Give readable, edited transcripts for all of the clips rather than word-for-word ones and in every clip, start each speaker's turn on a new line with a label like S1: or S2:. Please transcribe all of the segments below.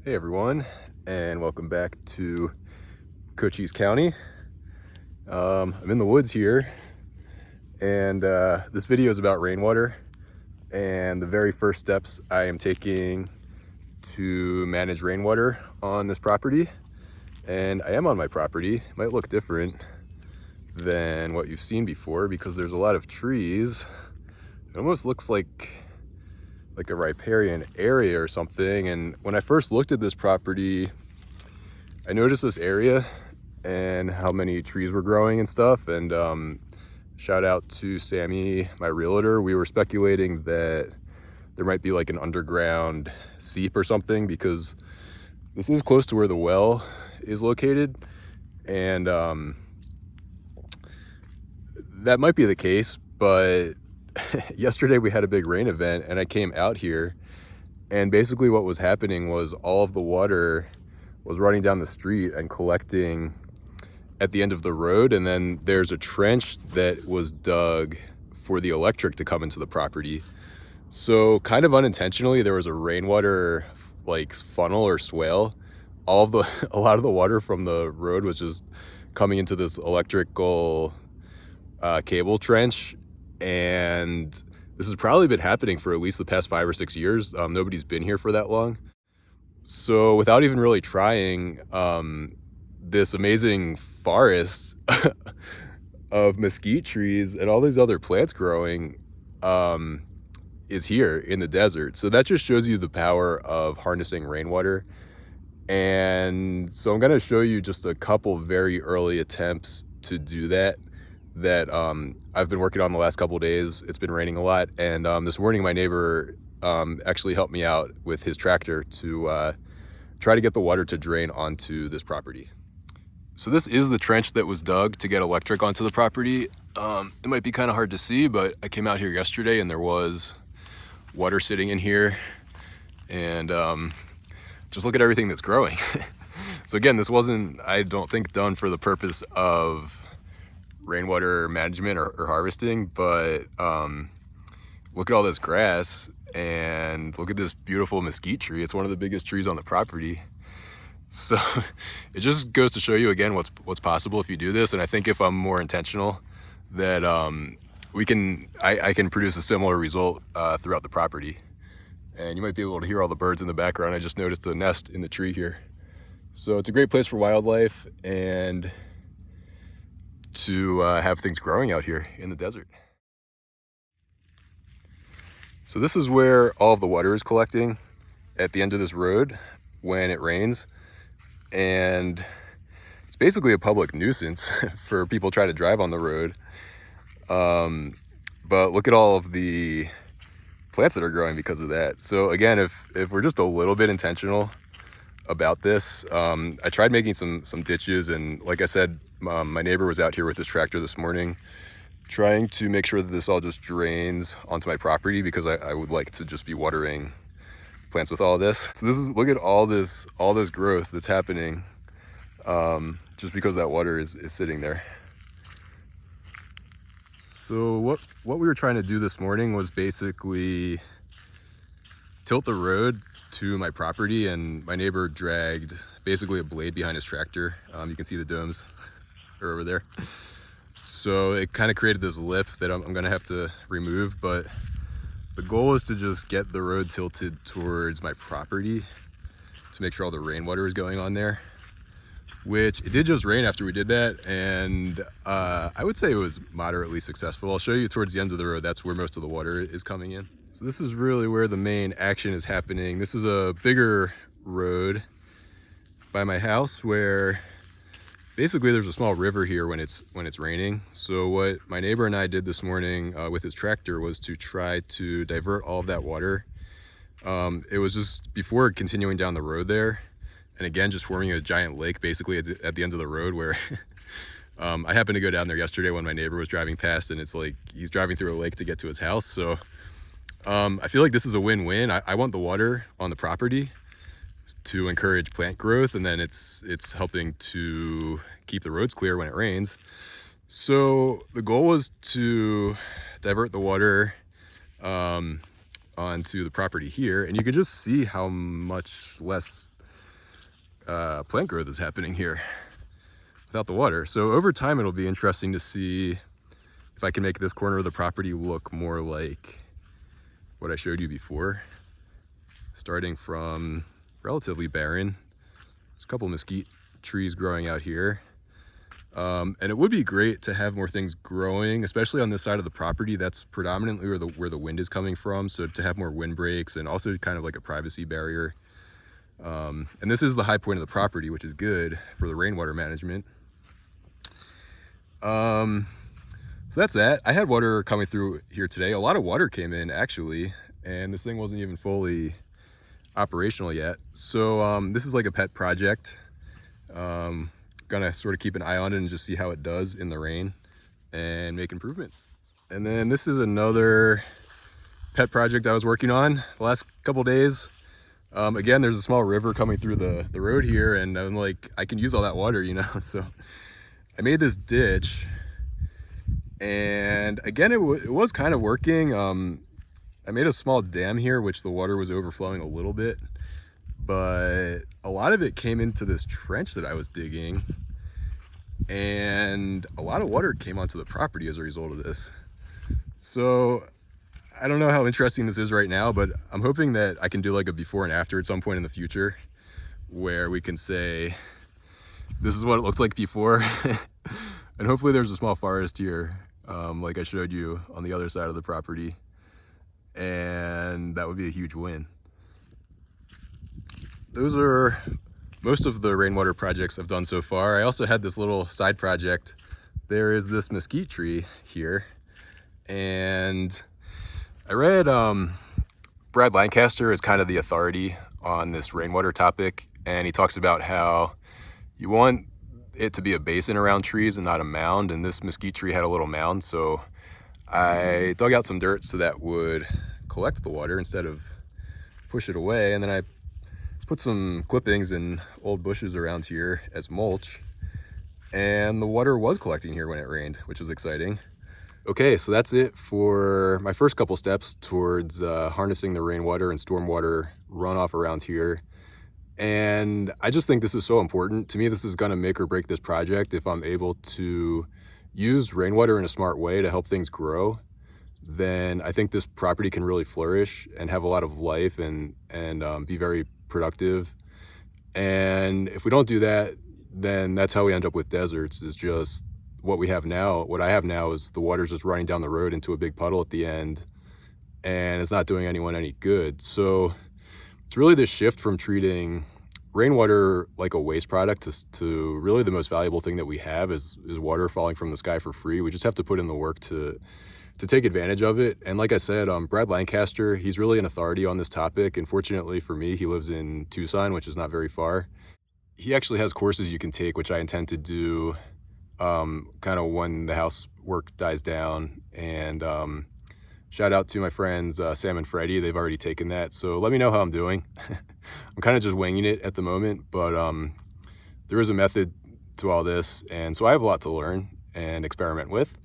S1: Hey everyone, and welcome back to Cochise County. I'm in the woods here, and this video is about rainwater and the very first steps I am taking to manage rainwater on this property. And I am on my property. It might look different than what you've seen before because there's a lot of trees. It almost looks like a riparian area or something. And when I first looked at this property, I noticed this area and how many trees were growing and stuff. And shout out to Sammy, my realtor. We were speculating that there might be like an underground seep or something because this is close to where the well is located. And that might be the case, but yesterday we had a big rain event and I came out here, and basically what was happening was all of the water was running down the street and collecting at the end of the road, and then there's a trench that was dug for the electric to come into the property. So kind of unintentionally there was a rainwater like funnel or swale. A lot of the water from the road was just coming into this electrical cable trench, and this has probably been happening for at least the past 5 or 6 years. Nobody's been here for that long. So without even really trying, this amazing forest of mesquite trees and all these other plants growing is here in the desert. So that just shows you the power of harnessing rainwater. And so I'm going to show you just a couple very early attempts to do that I've been working on the last couple of days. It's been raining a lot, and this morning my neighbor actually helped me out with his tractor to try to get the water to drain onto this property. So this is the trench that was dug to get electric onto the property. It might be kind of hard to see, but I came out here yesterday and there was water sitting in here, and just look at everything that's growing. So again, this wasn't, I don't think, done for the purpose of rainwater management or harvesting, but look at all this grass and look at this beautiful mesquite tree. It's one of the biggest trees on the property. So it just goes to show you again what's possible if you do this. And I think if I'm more intentional, that I can produce a similar result throughout the property. And you might be able to hear all the birds in the background. I just noticed a nest in the tree here. So it's a great place for wildlife and to have things growing out here in the desert. So this is where all of the water is collecting at the end of this road when it rains, and it's basically a public nuisance for people trying to drive on the road. But look at all of the plants that are growing because of that. So again, if we're just a little bit intentional about this, I tried making some ditches, and like I said, my neighbor was out here with his tractor this morning trying to make sure that this all just drains onto my property, because I would like to just be watering plants with all of this. So look at all this growth that's happening just because that water is sitting there. So what we were trying to do this morning was basically tilt the road to my property, and my neighbor dragged basically a blade behind his tractor. You can see the domes are over there. So it kind of created this lip that I'm gonna have to remove, but the goal is to just get the road tilted towards my property to make sure all the rainwater is going on there, which it did just rain after we did that, and I would say it was moderately successful. I'll show you towards the end of the road. That's where most of the water is coming in. So this is really where the main action is happening. This is a bigger road by my house where basically there's a small river here when it's raining. So what my neighbor and I did this morning with his tractor was to try to divert all of that water. It was just before continuing down the road there, and again just forming a giant lake basically at the end of the road where I happened to go down there yesterday when my neighbor was driving past, and it's like he's driving through a lake to get to his house. So I feel like this is a win-win. I want the water on the property to encourage plant growth, and then it's helping to keep the roads clear when it rains. So the goal was to divert the water onto the property here, and you can just see how much less plant growth is happening here without the water. So over time, it'll be interesting to see if I can make this corner of the property look more like what I showed you before, starting from relatively barren. There's a couple mesquite trees growing out here. And it would be great to have more things growing, especially on this side of the property. That's predominantly where the wind is coming from. So to have more wind breaks and also kind of like a privacy barrier. And this is the high point of the property, which is good for the rainwater management. So that's that. I had water coming through here today. A lot of water came in actually, and this thing wasn't even fully operational yet. So this is like a pet project. Gonna sort of keep an eye on it and just see how it does in the rain and make improvements. And then this is another pet project I was working on the last couple days. Again, there's a small river coming through the road here, and I'm like, I can use all that water, you know? So I made this ditch, and again, it was kind of working. I made a small dam here, which the water was overflowing a little bit, but a lot of it came into this trench that I was digging, and a lot of water came onto the property as a result of this. So I don't know how interesting this is right now, but I'm hoping that I can do like a before and after at some point in the future where we can say, this is what it looked like before. And hopefully there's a small forest here, like I showed you on the other side of the property. And that would be a huge win. Those are most of the rainwater projects I've done so far. I also had this little side project. There is this mesquite tree here, and I read Brad Lancaster is kind of the authority on this rainwater topic, and he talks about how you want it to be a basin around trees and not a mound, and this mesquite tree had a little mound, so I dug out some dirt so that would collect the water instead of push it away, and then I put some clippings and old bushes around here as mulch, and the water was collecting here when it rained, which was exciting. Okay, so that's it for my first couple steps towards harnessing the rainwater and stormwater runoff around here. And I just think this is so important. To me, this is gonna make or break this project. If I'm able to use rainwater in a smart way to help things grow, then I think this property can really flourish and have a lot of life and be very productive. And if we don't do that, then that's how we end up with deserts, is just what we have now. What I have now is the water's just running down the road into a big puddle at the end, and it's not doing anyone any good. So it's really this shift from treating rainwater like a waste product to really the most valuable thing that we have is water falling from the sky for free. We just have to put in the work to take advantage of it. And like I said, Brad Lancaster, he's really an authority on this topic. And fortunately for me, he lives in Tucson, which is not very far. He actually has courses you can take, which I intend to do kind of when the house work dies down. And shout out to my friends Sam and Freddie. They've already taken that, so let me know how I'm doing. I'm kind of just winging it at the moment, but there is a method to all this, and so I have a lot to learn and experiment with.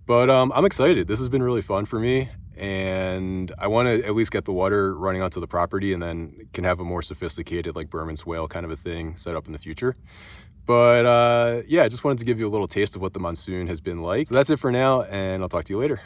S1: But I'm excited. This has been really fun for me, and I want to at least get the water running onto the property, and then can have a more sophisticated like berm and swale kind of a thing set up in the future. But yeah, I just wanted to give you a little taste of what the monsoon has been like. So that's it for now, and I'll talk to you later.